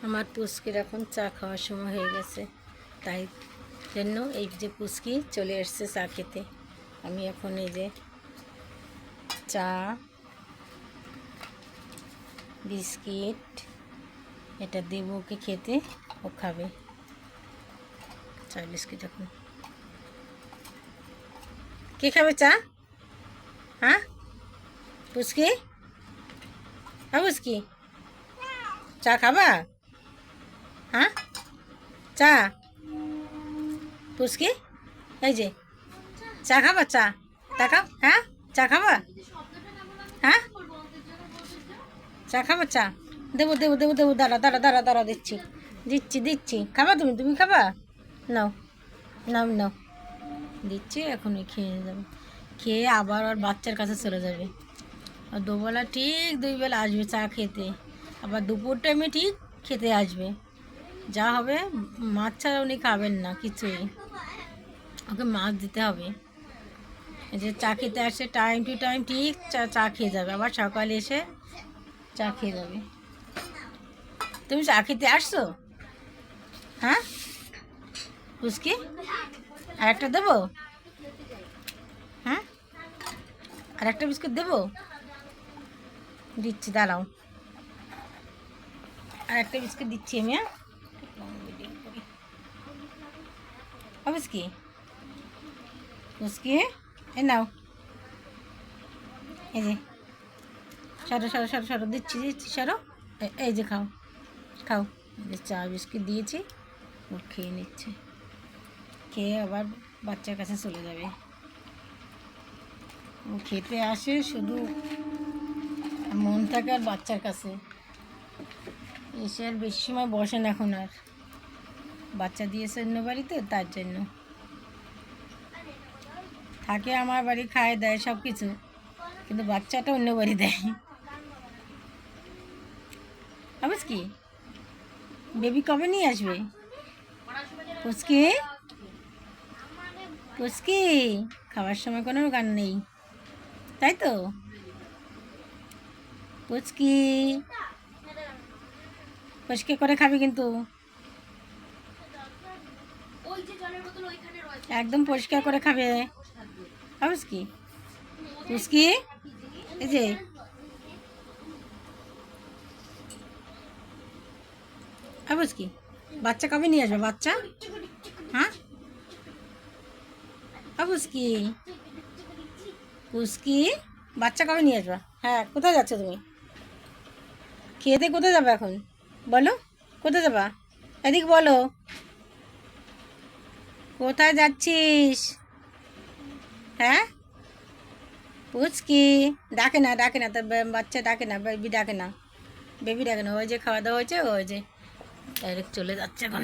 আমার পুচকির এখন চা খাওয়ার সময় হয়ে গেছে, তাই জন্য এই যে পুচকি চলে এসছে চা খেতে। আমি এখন এই যে চা, বিস্কিট এটা দেব ওকে খেতে, ও খাবে চা বিস্কিট। এখন কে খাবে চা? হ্যাঁ পুচকি, হ্যাঁ পুচকি চা খাবা? হ্যাঁ চা পুচকি, এই যে চা খাবা? চা খাও। হ্যাঁ চা খাবা? হ্যাঁ চা খাবা? চা দেবো দেবো দেবো দেবো, দাঁড়া দাঁড়া দাঁড়া দাঁড়া, দিচ্ছি দিচ্ছি দিচ্ছি। খাবা তুমি? তুমি খাবা? নাও নাও নাও, দিচ্ছি। এখনই খেয়ে যাবে, খেয়ে আবার ওর বাচ্চার কাছে চলে যাবে। আর দুবেলা ঠিক 2 বেলা আসবে চা খেতে, আবার দুপুর টাইমে ঠিক খেতে আসবে। যা হবে, মাছ ছাড়া উনি খাবেন না কিছুই, ওকে মাছ দিতে হবে। এই যে চা খেতে আসে টাইম টু টাইম ঠিক চা খেয়ে যাবে, আবার সকালে এসে চা খেয়ে যাবে। তুমি চা খেতে আসছো? হ্যাঁ পুচকি, আর একটা দেবো? হ্যাঁ আর একটা বিস্কুট দেবো? দিচ্ছি, দাঁড়াও, আর একটা বিস্কুট দিচ্ছি আমি। হ্যাঁ পুচকি, পুচকি এই নাও, এই যে সরো সরো সরো সরো, দিচ্ছি দিচ্ছি, সরো। এই যে খাও খাও, এই যে চা বিস্কুট দিয়েছি, ও খেয়ে নিচ্ছে। খেয়ে আবার বাচ্চার কাছে চলে যাবে। ও খেতে আসে শুধু মন থাকে আর বাচ্চার কাছে, এসে আর বেশি সময় বসে না এখন। আর বাচ্চা দিয়েছে অন্য বাড়িতে, তার জন্য থাকে আমার বাড়ি, খায় দেয় সব কিছু, কিন্তু বাচ্চাটা অন্য বাড়ি দেয়। বুঝ কি বেবি কবে নিয়ে আসবে? পুচকি পুচকি, খাওয়ার সময় কোনো গান নেই, তাই তো? পুচকি পুচকি করে খাবি কিন্তু, একদম পরিষ্কার করে খাবে। পুচকি পুচকি, এই যে পুচকি, বাচ্চা কবে নিয়ে আসবে? বাচ্চা, হ্যাঁ পুচকি পুচকি, বাচ্চা কবে নিয়ে আসবা? হ্যাঁ কোথায় যাচ্ছ তুমি? খেতে কোথায় যাবে এখন বলো? কোথায় যাবা? এদিক বলো, কোথায় যাচ্ছিস? হ্যাঁ পুচকি, ডাকে না ডাকে না, তোর বাচ্চা ডাকে না, বেবি ডাকে না, বেবি ডাকে না। ওই যে খাওয়া দাওয়া হয়েছে, ওই যে ডাইরেক্ট চলে যাচ্ছে এখন।